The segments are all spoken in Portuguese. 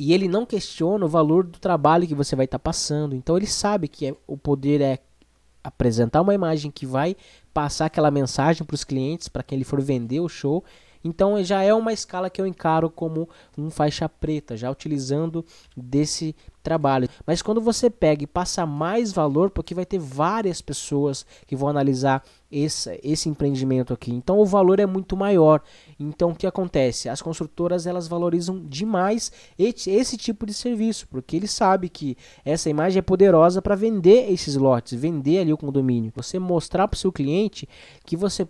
E ele não questiona o valor do trabalho que você vai estar passando. Então ele sabe que o poder é apresentar uma imagem que vai passar aquela mensagem para os clientes, para quem ele for vender o show. Então já é uma escala que eu encaro como um faixa preta, já utilizando desse trabalho. Mas quando você pega e passa mais valor, porque vai ter várias pessoas que vão analisar esse empreendimento aqui, então o valor é muito maior. Então o que acontece? As construtoras elas valorizam demais esse tipo de serviço, porque ele sabe que essa imagem é poderosa para vender esses lotes, vender ali o condomínio. Você mostrar para o seu cliente que você,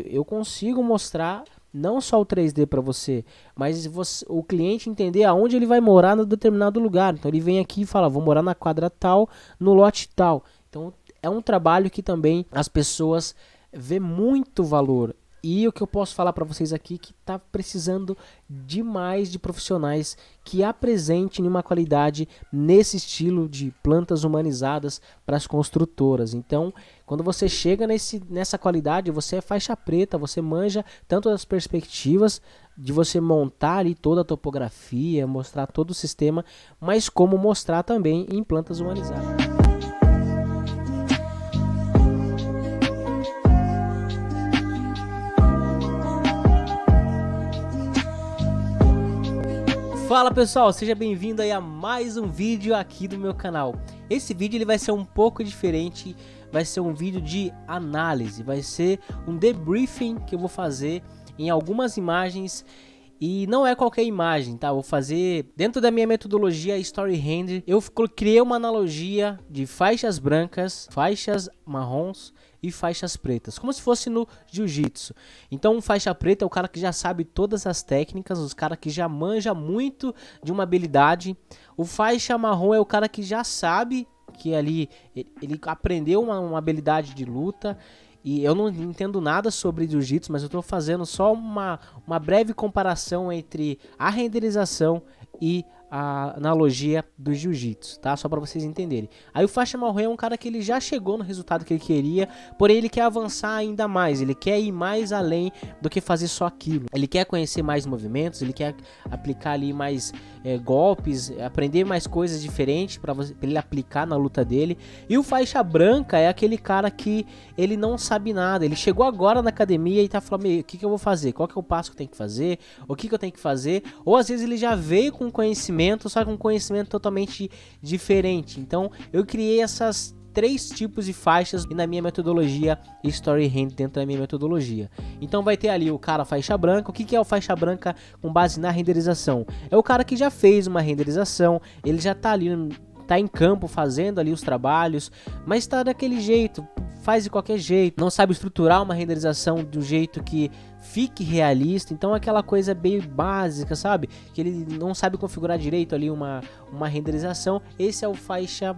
eu consigo mostrar não só o 3D para você, mas o cliente entender aonde ele vai morar no determinado lugar. Então ele vem aqui e fala, vou morar na quadra tal, no lote tal. Então é um trabalho que também as pessoas vê muito valor. E o que eu posso falar para vocês aqui que está precisando demais de profissionais que apresentem uma qualidade nesse estilo de plantas humanizadas para as construtoras. Então, quando você chega nessa qualidade, você é faixa preta, você manja tanto das perspectivas de você montar ali toda a topografia, mostrar todo o sistema, mas como mostrar também em plantas humanizadas. Fala pessoal, seja bem-vindo aí a mais um vídeo aqui do meu canal. Esse vídeo ele vai ser um pouco diferente, vai ser um vídeo de análise, vai ser um debriefing que eu vou fazer em algumas imagens. E não é qualquer imagem, tá? Vou fazer dentro da minha metodologia StoryHand. Eu criei uma analogia de faixas brancas, faixas marrons e faixas pretas, como se fosse no jiu-jitsu. Então, um faixa preta é o cara que já sabe todas as técnicas, os cara que já manja muito de uma habilidade. O faixa marrom é o cara que já sabe que ali ele aprendeu uma habilidade de luta. E eu não entendo nada sobre jiu-jitsu, mas eu estou fazendo só uma breve comparação entre a renderização e a analogia do jiu-jitsu, tá? Só para vocês entenderem. Aí o faixa marrom é um cara que ele já chegou no resultado que ele queria, porém ele quer avançar ainda mais, ele quer ir mais além do que fazer só aquilo. Ele quer conhecer mais movimentos, ele quer aplicar ali mais golpes, aprender mais coisas diferentes para ele aplicar na luta dele. E o faixa branca é aquele cara que ele não sabe nada, ele chegou agora na academia e tá falando, o que eu vou fazer? Qual que é o passo que eu tenho que fazer? O que eu tenho que fazer? Ou às vezes ele já veio com conhecimento, só com um conhecimento totalmente diferente. Então eu criei essas 3 tipos de faixas na minha metodologia StoryHand, dentro da minha metodologia. Então vai ter ali o cara faixa branca. O que é o faixa branca com base na renderização? É o cara que já fez uma renderização, ele já tá ali, tá em campo fazendo ali os trabalhos, mas tá daquele jeito, faz de qualquer jeito, não sabe estruturar uma renderização do jeito que fique realista. Então aquela coisa bem básica, sabe? Que ele não sabe configurar direito ali uma renderização. Esse é o faixa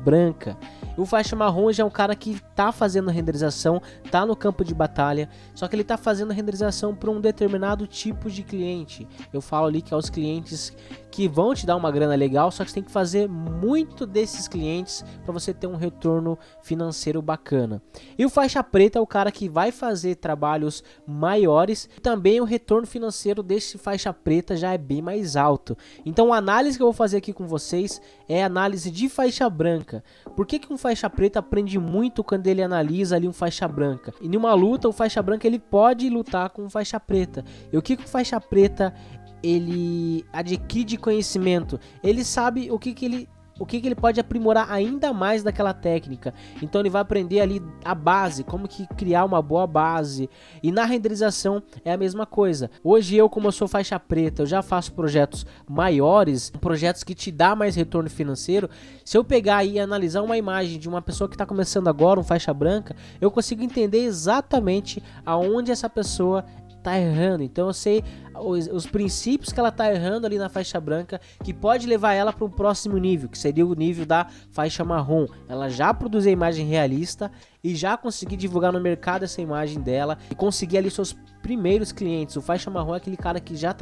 branca. O faixa marrom já é um cara que tá fazendo a renderização, tá no campo de batalha, só que ele tá fazendo a renderização para um determinado tipo de cliente. Eu falo ali que é os clientes que vão te dar uma grana legal, só que você tem que fazer muito desses clientes para você ter um retorno financeiro bacana. E o faixa preta é o cara que vai fazer trabalhos maiores, e também o retorno financeiro desse faixa preta já é bem mais alto. Então a análise que eu vou fazer aqui com vocês é a análise de faixa branca. Por que um faixa preta aprende muito quando ele analisa ali um faixa branca? E numa luta, o faixa branca ele pode lutar com um faixa preta. E o que o faixa preta ele adquire de conhecimento? Ele sabe o que ele pode aprimorar ainda mais daquela técnica. Então ele vai aprender ali a base, como que criar uma boa base. E na renderização é a mesma coisa. Hoje como eu sou faixa preta, eu já faço projetos maiores, projetos que te dá mais retorno financeiro. Se eu pegar e analisar uma imagem de uma pessoa que está começando agora, um faixa branca, eu consigo entender exatamente aonde essa pessoa tá errando. Então eu sei os princípios que ela tá errando ali na faixa branca, que pode levar ela para um próximo nível, que seria o nível da faixa marrom. Ela já produziu a imagem realista e já conseguir divulgar no mercado essa imagem dela e conseguir ali seus primeiros clientes. O faixa marrom é aquele cara que já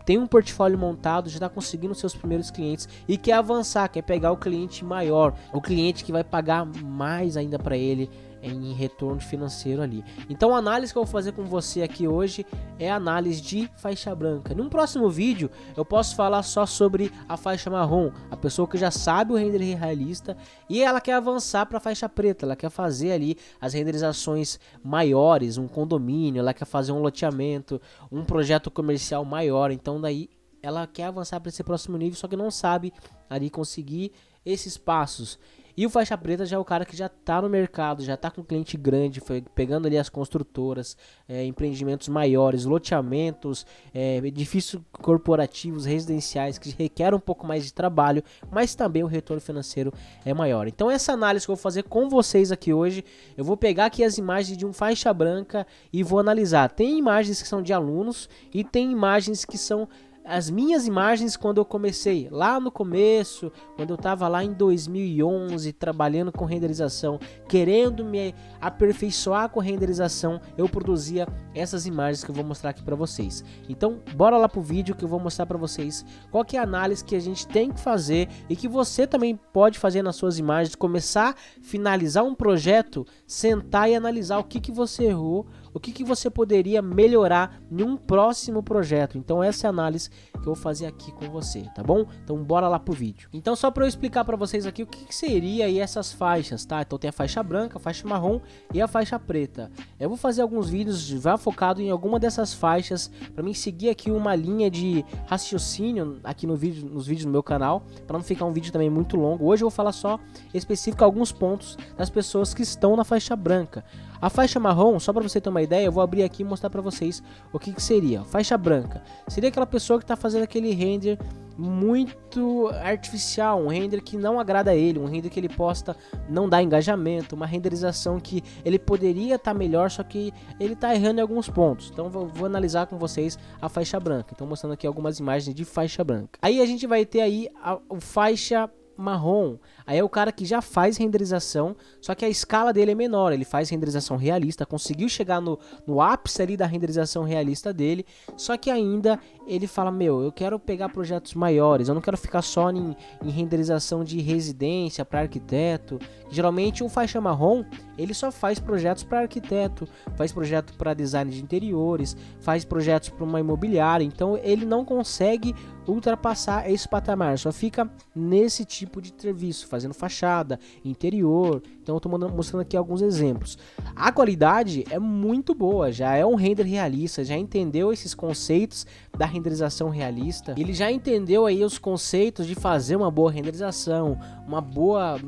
tem um portfólio montado, já está conseguindo seus primeiros clientes e quer avançar, quer pegar o cliente maior, o cliente que vai pagar mais ainda para ele em retorno financeiro ali. Então a análise que eu vou fazer com você aqui hoje é a análise de faixa branca. Num próximo vídeo eu posso falar só sobre a faixa marrom, a pessoa que já sabe o render realista e ela quer avançar para a faixa preta, ela quer fazer ali as renderizações maiores, um condomínio, ela quer fazer um loteamento, um projeto comercial maior, então daí ela quer avançar para esse próximo nível, só que não sabe ali conseguir esses passos. E o faixa preta já é o cara que já está no mercado, já está com cliente grande, foi pegando ali as construtoras, empreendimentos maiores, loteamentos, edifícios corporativos, residenciais, que requerem um pouco mais de trabalho, mas também o retorno financeiro é maior. Então essa análise que eu vou fazer com vocês aqui hoje, eu vou pegar aqui as imagens de um faixa branca e vou analisar. Tem imagens que são de alunos e tem imagens que são as minhas imagens quando eu comecei, lá no começo, quando eu estava lá em 2011, trabalhando com renderização, querendo me aperfeiçoar com renderização, eu produzia essas imagens que eu vou mostrar aqui para vocês. Então, bora lá pro vídeo que eu vou mostrar para vocês qual que é a análise que a gente tem que fazer e que você também pode fazer nas suas imagens, começar, finalizar um projeto, sentar e analisar o que você errou, o que você poderia melhorar em um próximo projeto. Então essa é a análise que eu vou fazer aqui com você, tá bom? Então bora lá pro vídeo. Então só para eu explicar para vocês aqui o que seria aí essas faixas, tá? Então tem a faixa branca, a faixa marrom e a faixa preta. Eu vou fazer alguns vídeos já focado em alguma dessas faixas para mim seguir aqui uma linha de raciocínio aqui no vídeo, nos vídeos do meu canal, para não ficar um vídeo também muito longo. Hoje eu vou falar só específico alguns pontos das pessoas que estão na faixa branca. A faixa marrom, só para você ter uma ideia, eu vou abrir aqui e mostrar para vocês o que seria. Faixa branca seria aquela pessoa que está fazendo aquele render muito artificial, um render que não agrada a ele, um render que ele posta não dá engajamento, uma renderização que ele poderia estar melhor, só que ele está errando em alguns pontos. Então vou analisar com vocês a faixa branca. Então mostrando aqui algumas imagens de faixa branca. Aí a gente vai ter aí a faixa marrom, aí é o cara que já faz renderização, só que a escala dele é menor, ele faz renderização realista, conseguiu chegar no ápice ali da renderização realista dele, só que ainda ele fala, meu, eu quero pegar projetos maiores, eu não quero ficar só em renderização de residência para arquiteto. Geralmente o faixa marrom, ele só faz projetos para arquiteto, faz projeto para design de interiores, faz projetos para uma imobiliária, então ele não consegue ultrapassar esse patamar, só fica nesse tipo de serviço, fazendo fachada, interior. Então eu estou mostrando aqui alguns exemplos. A qualidade é muito boa, já é um render realista, já entendeu esses conceitos da renderização realista, ele já entendeu aí os conceitos de fazer uma boa renderização, uma boa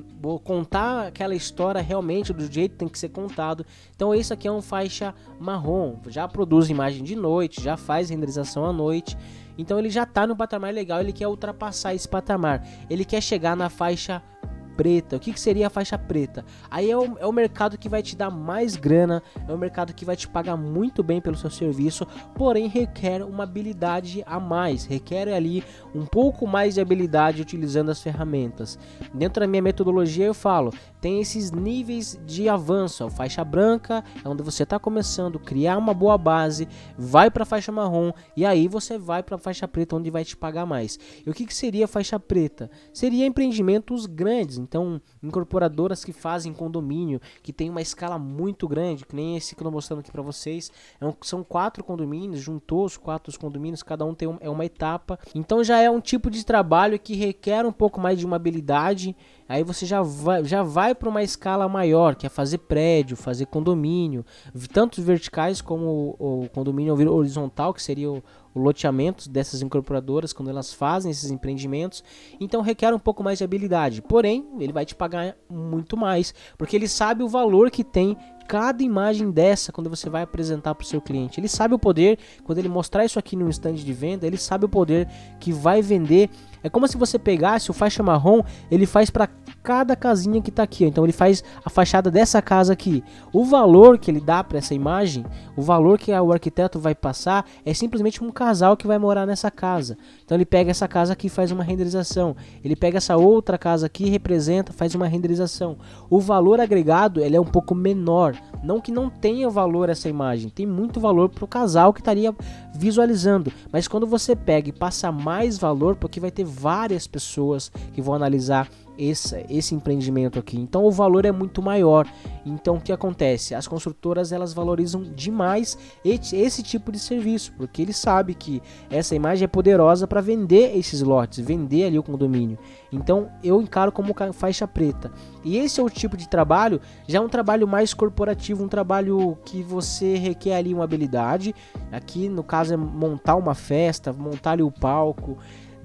contar aquela história realmente do jeito que tem que ser contado. Então esse aqui é um faixa marrom, já produz imagem de noite, já faz renderização à noite. Então ele já está no patamar legal, ele quer ultrapassar esse patamar, ele quer chegar na faixa preta. O que seria a faixa preta? Aí é o mercado que vai te dar mais grana, é o mercado que vai te pagar muito bem pelo seu serviço, porém requer uma habilidade a mais, requer ali um pouco mais de habilidade utilizando as ferramentas. Dentro da minha metodologia eu falo, tem esses níveis de avanço, a faixa branca é onde você está começando, criar uma boa base, vai para a faixa marrom e aí você vai para a faixa preta onde vai te pagar mais. E o que seria a faixa preta? Seria empreendimentos grandes, então incorporadoras que fazem condomínio, que tem uma escala muito grande, que nem esse que eu estou mostrando aqui para vocês, são 4 condomínios, juntou os 4 condomínios, cada um tem uma etapa, então já é um tipo de trabalho que requer um pouco mais de uma habilidade. Aí você já vai para uma escala maior, que é fazer prédio, fazer condomínio, tanto verticais como o condomínio horizontal, que seria o loteamento dessas incorporadoras, quando elas fazem esses empreendimentos. Então requer um pouco mais de habilidade, porém ele vai te pagar muito mais, porque ele sabe o valor que tem cada imagem dessa quando você vai apresentar para o seu cliente. Ele sabe o poder, quando ele mostrar isso aqui no stand de venda, ele sabe o poder que vai vender. É como se você pegasse o faixa marrom, ele faz para cada casinha que está aqui. Então ele faz a fachada dessa casa aqui. O valor que ele dá para essa imagem, o valor que o arquiteto vai passar é simplesmente um casal que vai morar nessa casa. Então ele pega essa casa aqui e faz uma renderização. Ele pega essa outra casa aqui, representa, faz uma renderização. O valor agregado ele é um pouco menor. Não que não tenha valor essa imagem, tem muito valor para o casal que estaria visualizando, mas quando você pega e passa mais valor, porque vai ter várias pessoas que vão analisar esse empreendimento aqui. Então o valor é muito maior. Então o que acontece? As construtoras elas valorizam demais esse tipo de serviço, porque ele sabe que essa imagem é poderosa para vender esses lotes, vender ali o condomínio. Então eu encaro como faixa preta. E esse é o tipo de trabalho, já é um trabalho mais corporativo, um trabalho que você requer ali uma habilidade. Aqui no caso é montar uma festa, montar ali o palco,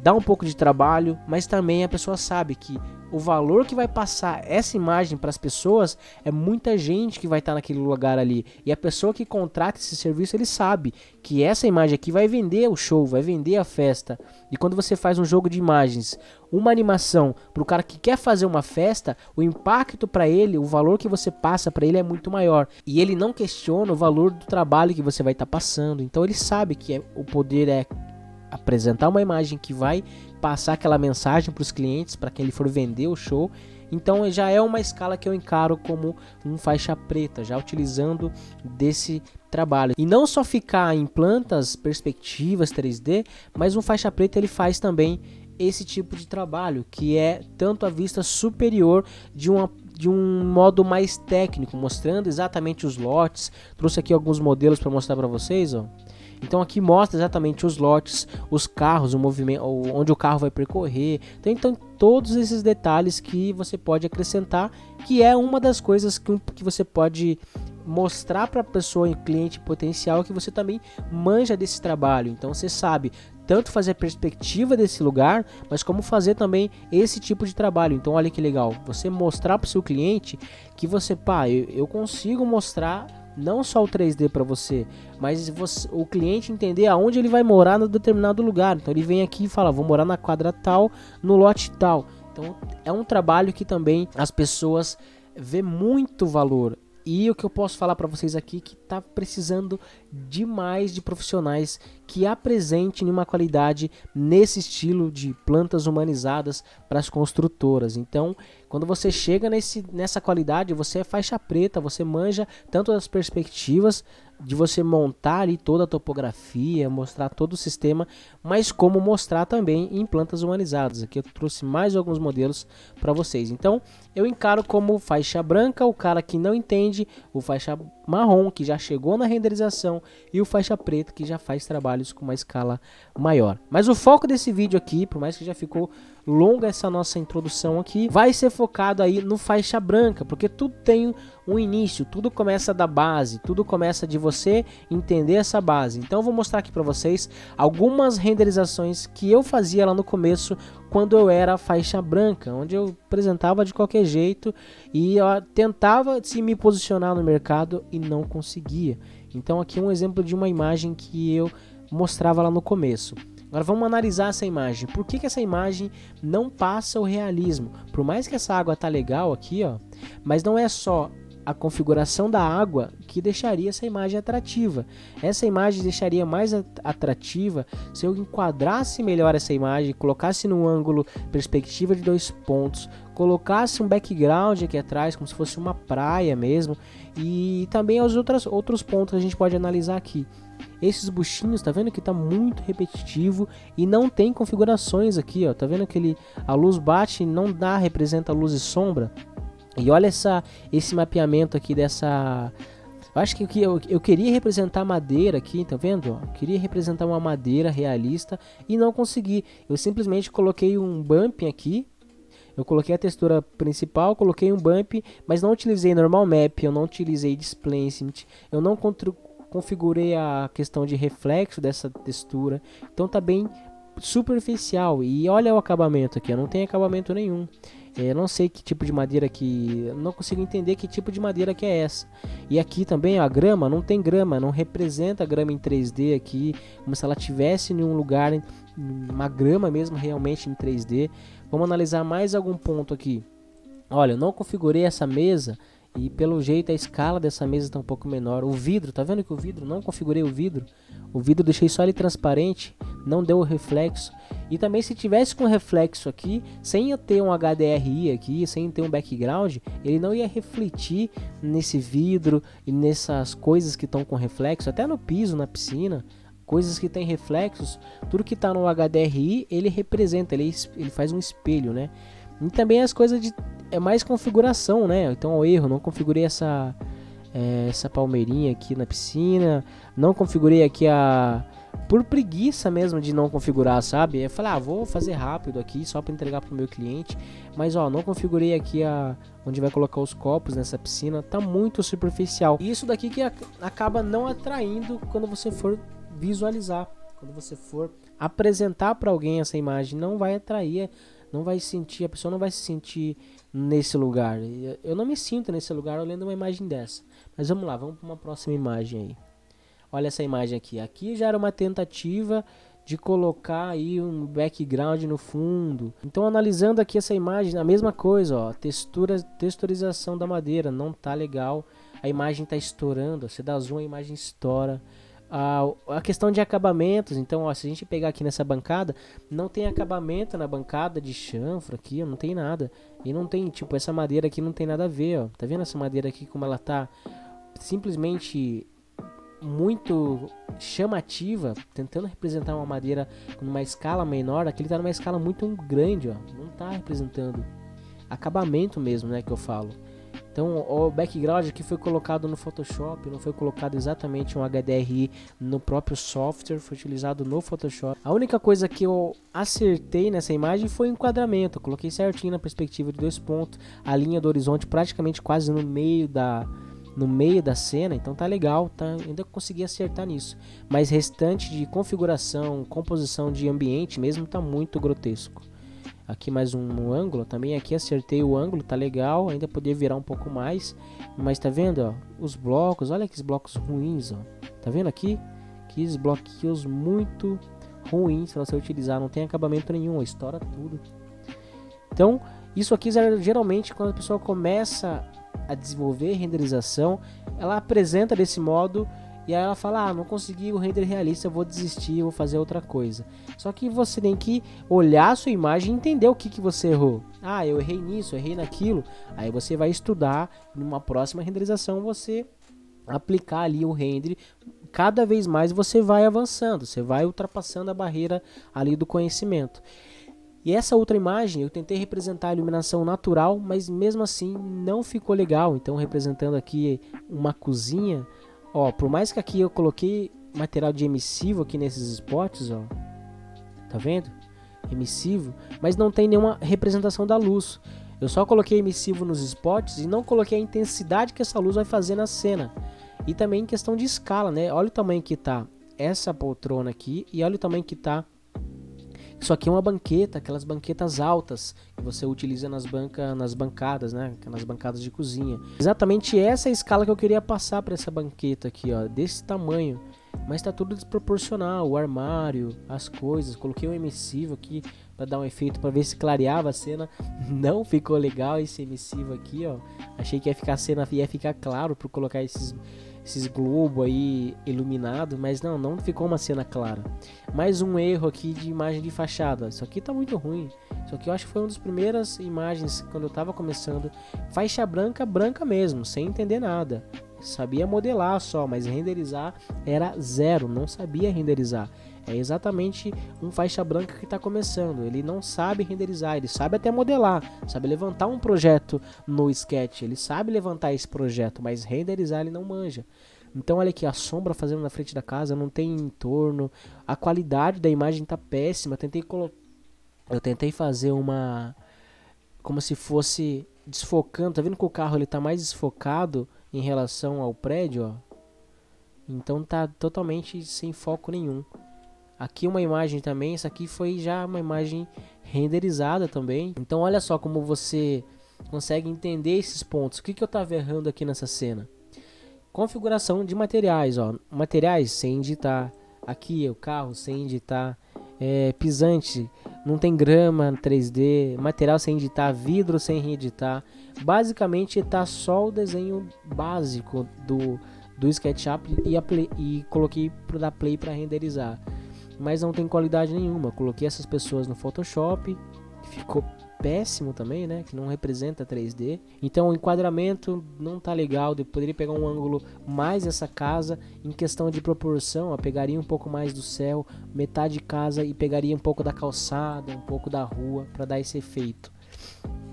dá um pouco de trabalho, mas também a pessoa sabe que o valor que vai passar essa imagem para as pessoas é muita gente que vai estar naquele lugar ali. E a pessoa que contrata esse serviço, ele sabe que essa imagem aqui vai vender o show, vai vender a festa. E quando você faz um jogo de imagens, uma animação para o cara que quer fazer uma festa, o impacto para ele, o valor que você passa para ele é muito maior. E ele não questiona o valor do trabalho que você vai estar passando. Então ele sabe que o poder é apresentar uma imagem que vai passar aquela mensagem para os clientes, para quem ele for vender o show. Então já é uma escala que eu encaro como um faixa preta, já utilizando desse trabalho. E não só ficar em plantas, perspectivas 3D, mas um faixa preta ele faz também esse tipo de trabalho, que é tanto a vista superior de um modo mais técnico, mostrando exatamente os lotes. Trouxe aqui alguns modelos para mostrar para vocês, ó. Então aqui mostra exatamente os lotes, os carros, o movimento, onde o carro vai percorrer. Então todos esses detalhes que você pode acrescentar, que é uma das coisas que você pode mostrar para a pessoa, cliente potencial, que você também manja desse trabalho. Então você sabe tanto fazer a perspectiva desse lugar, mas como fazer também esse tipo de trabalho. Então olha que legal, você mostrar para o seu cliente que você, eu consigo mostrar não só o 3D para você, mas o cliente entender aonde ele vai morar no determinado lugar. Então ele vem aqui e fala, vou morar na quadra tal, no lote tal. Então é um trabalho que também as pessoas vê muito valor. E o que eu posso falar para vocês aqui que está precisando demais de profissionais que apresentem uma qualidade nesse estilo de plantas humanizadas para as construtoras. Então, quando você chega nessa qualidade, você é faixa preta, você manja tanto as perspectivas de você montar ali toda a topografia, mostrar todo o sistema, mas como mostrar também em plantas humanizadas. Aqui eu trouxe mais alguns modelos para vocês. Então, eu encaro como faixa branca o cara que não entende, o faixa marrom que já chegou na renderização e o faixa preta que já faz trabalhos com uma escala maior. Mas o foco desse vídeo aqui, por mais que já ficou longa essa nossa introdução aqui, vai ser focado aí no faixa branca, porque tudo tem um início, tudo começa da base, tudo começa de você entender essa base. Então eu vou mostrar aqui para vocês algumas renderizações que eu fazia lá no começo, quando eu era faixa branca, onde eu apresentava de qualquer jeito e eu tentava se me posicionar no mercado e não conseguia. Então aqui um exemplo de uma imagem que eu mostrava lá no começo. Agora vamos analisar essa imagem. Por que essa imagem não passa o realismo? Por mais que essa água tá legal aqui, ó, mas não é só a configuração da água que deixaria essa imagem atrativa. Essa imagem deixaria mais atrativa se eu enquadrasse melhor essa imagem, colocasse no ângulo perspectiva de 2 pontos, colocasse um background aqui atrás, como se fosse uma praia mesmo, e também os outros pontos que a gente pode analisar aqui. Esses buchinhos, tá vendo que tá muito repetitivo e não tem configurações aqui, ó. Tá vendo que a luz bate e não representa luz e sombra? E olha esse mapeamento aqui dessa... Eu acho que eu queria representar madeira aqui, tá vendo? Eu queria representar uma madeira realista e não consegui. Eu simplesmente coloquei um bump aqui. Eu coloquei a textura principal, coloquei um bump, mas não utilizei normal map, eu não utilizei displacement, eu não configurei a questão de reflexo dessa textura. Então tá bem superficial. E olha o acabamento aqui, não tem acabamento nenhum. Eu não sei que tipo de madeira que... não consigo entender que tipo de madeira que é essa. E aqui também ó, a grama, não tem grama, não representa a grama em 3D aqui, como se ela tivesse em um lugar, uma grama mesmo realmente em 3D. Vamos analisar mais algum ponto aqui. Olha, eu não configurei essa mesa e pelo jeito a escala dessa mesa está um pouco menor. O vidro, tá vendo que o vidro, não configurei o vidro. O vidro deixei só ele transparente, não deu o reflexo. E também se tivesse com reflexo aqui, sem eu ter um HDRI aqui, sem ter um background, ele não ia refletir nesse vidro e nessas coisas que estão com reflexo, até no piso, na piscina. Coisas que tem reflexos, tudo que está no HDRI, ele representa, ele faz um espelho, né? E também as coisas de é mais configuração, né? Então o erro, não configurei essa palmeirinha aqui na piscina, não configurei aqui por preguiça mesmo de não configurar, sabe? Eu falei, vou fazer rápido aqui só para entregar pro meu cliente, mas ó, não configurei aqui onde vai colocar os copos nessa piscina, tá muito superficial. E isso daqui que acaba não atraindo quando você for visualizar, quando você for apresentar para alguém essa imagem, não vai atrair, não vai sentir, a pessoa não vai se sentir nesse lugar. Eu não me sinto nesse lugar olhando uma imagem dessa. Mas vamos lá, vamos para uma próxima imagem aí. Olha essa imagem aqui. Aqui já era uma tentativa de colocar aí um background no fundo. Então analisando aqui essa imagem, a mesma coisa, ó, texturização da madeira, não tá legal. A imagem tá estourando, você dá zoom, a imagem estoura. A questão de acabamentos, então ó, se a gente pegar aqui nessa bancada, não tem acabamento na bancada de chanfro aqui, ó, não tem nada. E não tem, tipo, essa madeira aqui não tem nada a ver, ó. Tá vendo essa madeira aqui como ela tá simplesmente muito chamativa, tentando representar uma madeira numa escala menor. Aqui ele tá numa escala muito grande, ó. Não tá representando acabamento mesmo, né, que eu falo. Então o background aqui foi colocado no Photoshop, não foi colocado exatamente um HDRI no próprio software, foi utilizado no Photoshop. A única coisa que eu acertei nessa imagem foi o enquadramento, eu coloquei certinho na perspectiva de 2 pontos, a linha do horizonte praticamente quase no meio da cena, então tá legal, tá? Ainda consegui acertar nisso. Mas restante de configuração, composição de ambiente mesmo tá muito grotesco. Aqui mais um ângulo, também aqui acertei o ângulo, tá legal, ainda poderia virar um pouco mais, mas tá vendo, ó, os blocos, olha que blocos ruins, ó, tá vendo aqui? Que bloquinhos muito ruins para você utilizar, não tem acabamento nenhum, ó, estoura tudo. Então, isso aqui geralmente quando a pessoa começa a desenvolver renderização, ela apresenta desse modo e aí ela fala, não consegui o render realista, eu vou desistir, eu vou fazer outra coisa. Só que você tem que olhar a sua imagem e entender o que você errou. Eu errei nisso, eu errei naquilo. Aí você vai estudar, numa próxima renderização você aplicar ali o render. Cada vez mais você vai avançando, você vai ultrapassando a barreira ali do conhecimento. E essa outra imagem eu tentei representar a iluminação natural, mas mesmo assim não ficou legal. Então representando aqui uma cozinha, ó, por mais que aqui eu coloquei material de emissivo aqui nesses spots, ó, tá vendo? Emissivo, mas não tem nenhuma representação da luz. Eu só coloquei emissivo nos spots e não coloquei a intensidade que essa luz vai fazer na cena. E também em questão de escala, né? Olha o tamanho que tá essa poltrona aqui e olha o tamanho que tá. Isso aqui é uma banqueta, aquelas banquetas altas que você utiliza nas bancadas, né? Nas bancadas de cozinha. Exatamente essa é a escala que eu queria passar para essa banqueta aqui, ó, desse tamanho. Mas tá tudo desproporcional, o armário, as coisas. Coloquei um emissivo aqui para dar um efeito, para ver se clareava a cena. Não ficou legal esse emissivo aqui, ó. Achei que a cena ia ficar claro por colocar esses globos aí iluminado, mas não ficou uma cena clara. Mais um erro aqui de imagem de fachada. Isso aqui tá muito ruim. Isso aqui eu acho que foi uma das primeiras imagens quando eu tava começando. Faixa branca mesmo, sem entender nada. Sabia modelar só, mas renderizar era zero, não sabia renderizar. É exatamente um faixa branca que está começando, ele não sabe renderizar, ele sabe até modelar, sabe levantar um projeto no Sketch, ele sabe levantar esse projeto, mas renderizar ele não manja. Então olha aqui, a sombra fazendo na frente da casa, não tem entorno, a qualidade da imagem está péssima. Eu tentei fazer uma, como se fosse desfocando, tá vendo que o carro ele tá mais desfocado em relação ao prédio, ó? Então tá totalmente sem foco nenhum. Aqui uma imagem também, essa aqui foi já uma imagem renderizada também. Então olha só como você consegue entender esses pontos. O que eu tava errando aqui nessa cena? Configuração de materiais, ó. Materiais sem editar. Aqui o carro sem editar. Pisante, não tem grama 3D. Material sem editar, vidro sem reeditar. Basicamente tá só o desenho básico do SketchUp e coloquei para dar play para renderizar. Mas não tem qualidade nenhuma. Coloquei essas pessoas no Photoshop, que ficou péssimo também, né? Que não representa 3D. Então o enquadramento não tá legal. Eu poderia pegar um ângulo mais essa casa. Em questão de proporção, eu pegaria um pouco mais do céu, metade de casa, e pegaria um pouco da calçada, um pouco da rua, para dar esse efeito.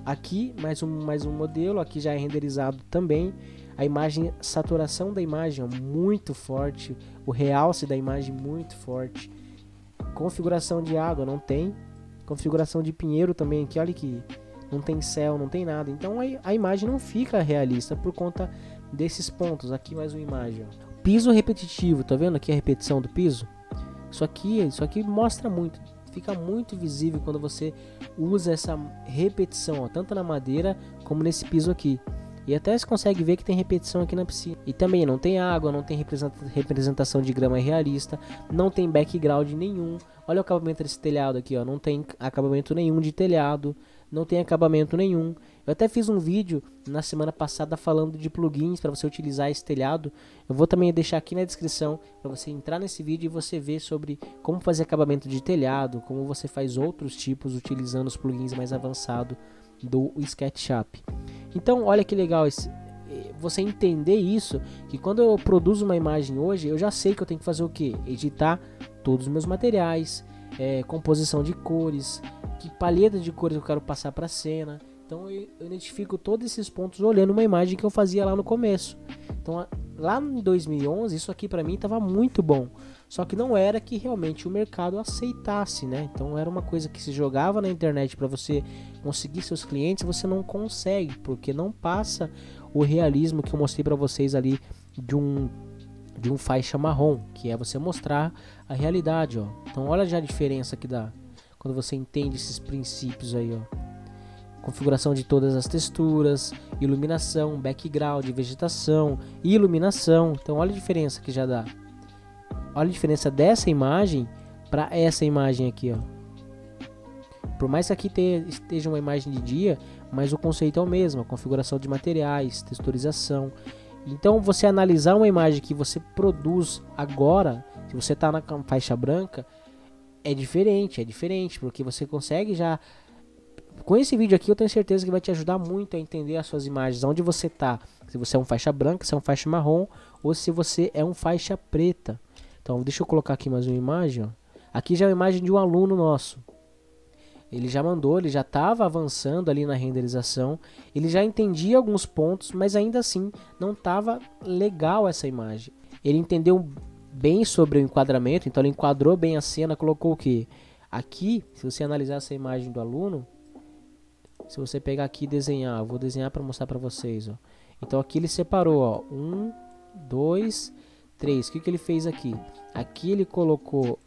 Aqui mais um modelo, aqui já é renderizado também. A imagem, saturação da imagem ó, muito forte, o realce da imagem muito forte. Configuração de água não tem, configuração de pinheiro também aqui, olha que não tem céu, não tem nada. Então a imagem não fica realista por conta desses pontos. Aqui mais uma imagem. Ó. Piso repetitivo, tá vendo aqui a repetição do piso? Isso aqui mostra muito, fica muito visível quando você usa essa repetição, ó, tanto na madeira como nesse piso aqui. E até você consegue ver que tem repetição aqui na piscina. E também não tem água, não tem representação de grama realista, não tem background nenhum. Olha o acabamento desse telhado aqui, ó, não tem acabamento nenhum de telhado, não tem acabamento nenhum. Eu até fiz um vídeo na semana passada falando de plugins para você utilizar esse telhado. Eu vou também deixar aqui na descrição para você entrar nesse vídeo e você ver sobre como fazer acabamento de telhado, como você faz outros tipos utilizando os plugins mais avançados do SketchUp. Então olha que legal você entender isso, que quando eu produzo uma imagem hoje, eu já sei que eu tenho que fazer o que? Editar todos os meus materiais, composição de cores, que paleta de cores eu quero passar para a cena. Então eu identifico todos esses pontos olhando uma imagem que eu fazia lá no começo. Então lá em 2011 isso aqui para mim estava muito bom, só que não era que realmente o mercado aceitasse, né? Então era uma coisa que se jogava na internet para você conseguir seus clientes, você não consegue, porque não passa o realismo que eu mostrei para vocês ali de um faixa marrom, que é você mostrar a realidade, ó. Então olha já a diferença que dá quando você entende esses princípios aí, ó. Configuração de todas as texturas, iluminação, background, vegetação, iluminação. Então olha a diferença que já dá. Olha a diferença dessa imagem para essa imagem aqui, ó. Por mais que aqui esteja uma imagem de dia, mas o conceito é o mesmo, a configuração de materiais, texturização. Então você analisar uma imagem que você produz agora, se você está na faixa branca, é diferente, porque você consegue já... Com esse vídeo aqui eu tenho certeza que vai te ajudar muito a entender as suas imagens, onde você está, se você é um faixa branca, se é um faixa marrom, ou se você é um faixa preta. Então deixa eu colocar aqui mais uma imagem, ó. Aqui já é uma imagem de um aluno nosso. Ele já mandou, ele já estava avançando ali na renderização, ele já entendia alguns pontos, mas ainda assim não estava legal essa imagem. Ele entendeu bem sobre o enquadramento, então ele enquadrou bem a cena, colocou o que? Aqui, se você analisar essa imagem do aluno, se você pegar aqui e desenhar, eu vou desenhar para mostrar para vocês, ó. Então aqui ele separou, ó, 1, 2, 3. O que ele fez aqui? Aqui ele colocou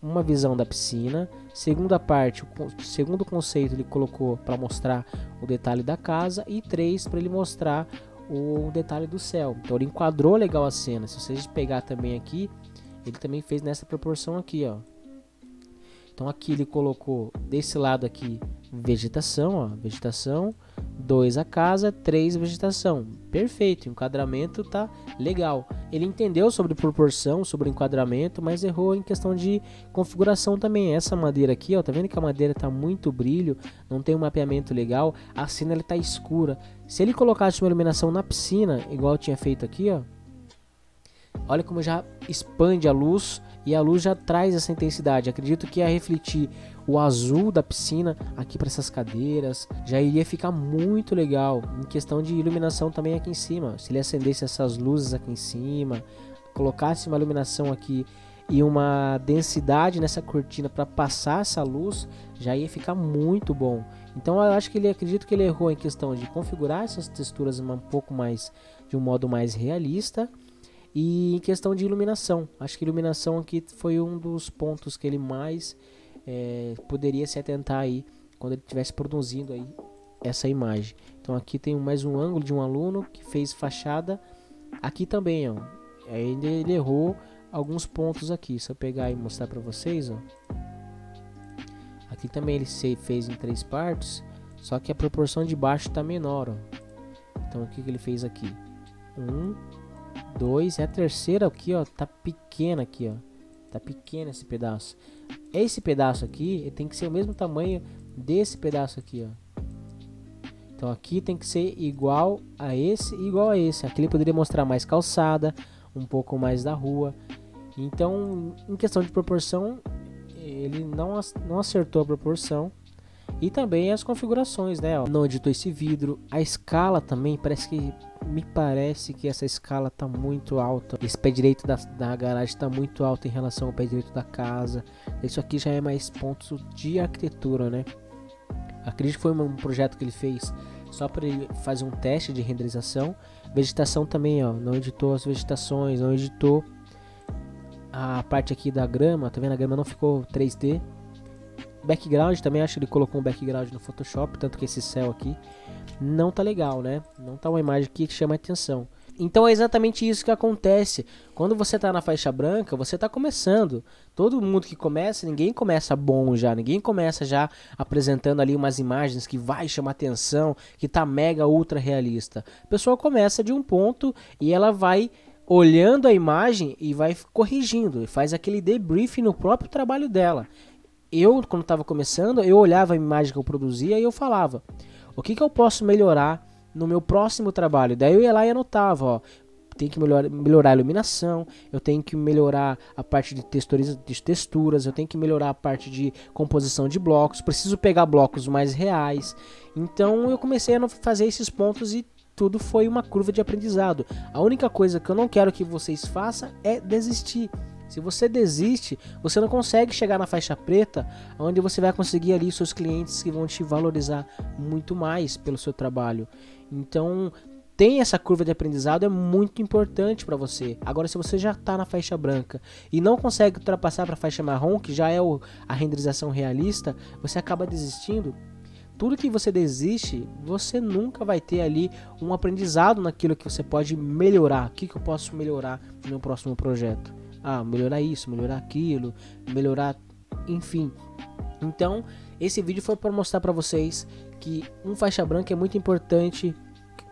uma visão da piscina. Segunda parte, o segundo conceito ele colocou para mostrar o detalhe da casa. E 3 para ele mostrar o detalhe do céu. Então ele enquadrou legal a cena. Se vocês pegar também aqui, ele também fez nessa proporção aqui, ó. Então aqui ele colocou desse lado aqui vegetação, ó, vegetação, 2 a casa, 3 vegetação. Perfeito, o enquadramento tá legal. Ele entendeu sobre proporção, sobre enquadramento, mas errou em questão de configuração também. Essa madeira aqui, ó, tá vendo que a madeira tá muito brilho, não tem um mapeamento legal, a cena ela tá escura. Se ele colocasse uma iluminação na piscina, igual eu tinha feito aqui, ó, olha como já expande a luz e a luz já traz essa intensidade. Acredito que ia refletir o azul da piscina aqui para essas cadeiras. Já iria ficar muito legal. Em questão de iluminação também aqui em cima. Se ele acendesse essas luzes aqui em cima, colocasse uma iluminação aqui e uma densidade nessa cortina para passar essa luz, já ia ficar muito bom. Então eu acho que acredito que ele errou em questão de configurar essas texturas um pouco mais, de um modo mais realista. E em questão de iluminação, acho que iluminação aqui foi um dos pontos que ele mais poderia se atentar aí quando ele estivesse produzindo aí essa imagem. Então aqui tem mais um ângulo de um aluno que fez fachada. Aqui também, ó, ele errou alguns pontos aqui. Se eu pegar e mostrar para vocês, ó, aqui também ele fez em 3 partes, só que a proporção de baixo está menor, ó. Então o que ele fez aqui? 1, 2, e a terceira aqui, ó, tá pequena aqui, ó. Tá pequeno esse pedaço. Esse pedaço aqui, ele tem que ser o mesmo tamanho desse pedaço aqui, ó. Então aqui tem que ser igual a esse e igual a esse. Aqui ele poderia mostrar mais calçada, um pouco mais da rua. Então, em questão de proporção, ele não acertou a proporção. E também as configurações, né? Ó, não editou esse vidro. A escala também, me parece que essa escala tá muito alta. Esse pé direito da garagem tá muito alto em relação ao pé direito da casa. Isso aqui já é mais pontos de arquitetura, né? Acredito que foi um projeto que ele fez só para ele fazer um teste de renderização. Vegetação também, ó, não editou as vegetações, não editou a parte aqui da grama, tá vendo? A grama não ficou 3D. Background também, acho que ele colocou um background no Photoshop, tanto que esse céu aqui não tá legal, né? Não tá uma imagem que chama a atenção. Então é exatamente isso que acontece. Quando você tá na faixa branca, você tá começando. Todo mundo que começa, ninguém começa bom já. Ninguém começa já apresentando ali umas imagens que vai chamar atenção, que tá mega ultra realista. A pessoa começa de um ponto e ela vai olhando a imagem e vai corrigindo. E faz aquele debriefing no próprio trabalho dela. Eu, quando estava começando, eu olhava a imagem que eu produzia e eu falava: o que eu posso melhorar no meu próximo trabalho? Daí eu ia lá e anotava, ó, tem que melhorar a iluminação, eu tenho que melhorar a parte de texturas, eu tenho que melhorar a parte de composição de blocos, preciso pegar blocos mais reais. Então eu comecei a fazer esses pontos e tudo foi uma curva de aprendizado. A única coisa que eu não quero que vocês façam é desistir. Se você desiste, você não consegue chegar na faixa preta, onde você vai conseguir ali seus clientes que vão te valorizar muito mais pelo seu trabalho. Então, tem essa curva de aprendizado, é muito importante para você. Agora, se você já está na faixa branca e não consegue ultrapassar para a faixa marrom, que já é a renderização realista, você acaba desistindo. Tudo que você desiste, você nunca vai ter ali um aprendizado naquilo que você pode melhorar. O que eu posso melhorar no meu próximo projeto? Melhorar isso, melhorar aquilo, melhorar, enfim. Então, esse vídeo foi para mostrar para vocês que um faixa branca é muito importante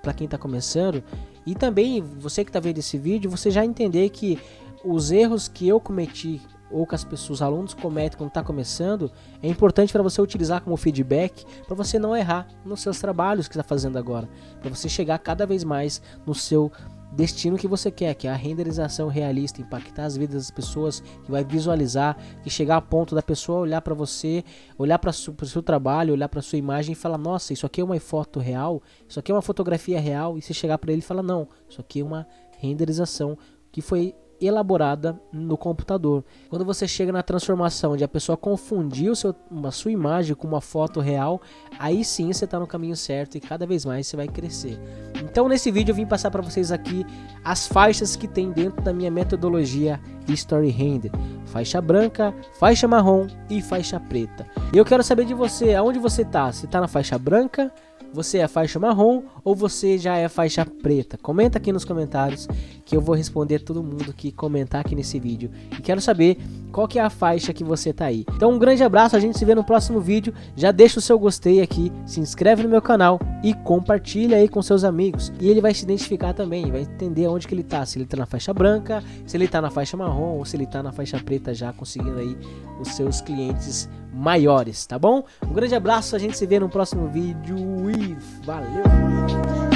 para quem está começando. E também, você que está vendo esse vídeo, você já entender que os erros que eu cometi ou que os alunos cometem quando está começando, é importante para você utilizar como feedback, para você não errar nos seus trabalhos que está fazendo agora, para você chegar cada vez mais no seu destino que você quer, que é a renderização realista, impactar as vidas das pessoas, que vai visualizar, que chegar a ponto da pessoa olhar para você, olhar para o seu trabalho, olhar para sua imagem e falar: nossa, isso aqui é uma foto real, isso aqui é uma fotografia real. E você chegar para ele e falar: não, isso aqui é uma renderização que foi elaborada no computador. Quando você chega na transformação de a pessoa confundir a sua imagem com uma foto real, aí sim você está no caminho certo e cada vez mais você vai crescer. Então nesse vídeo eu vim passar para vocês aqui as faixas que tem dentro da minha metodologia Story Render: faixa branca, faixa marrom e faixa preta. E eu quero saber de você, aonde você está? Você está na faixa branca? Você é faixa marrom ou você já é faixa preta? Comenta aqui nos comentários que eu vou responder todo mundo que comentar aqui nesse vídeo. E quero saber qual que é a faixa que você tá aí. Então um grande abraço, a gente se vê no próximo vídeo. Já deixa o seu gostei aqui, se inscreve no meu canal e compartilha aí com seus amigos. E ele vai se identificar também, vai entender onde que ele tá. Se ele tá na faixa branca, se ele tá na faixa marrom ou se ele tá na faixa preta, já conseguindo aí os seus clientes maiores, tá bom? Um grande abraço, a gente se vê no próximo vídeo e valeu!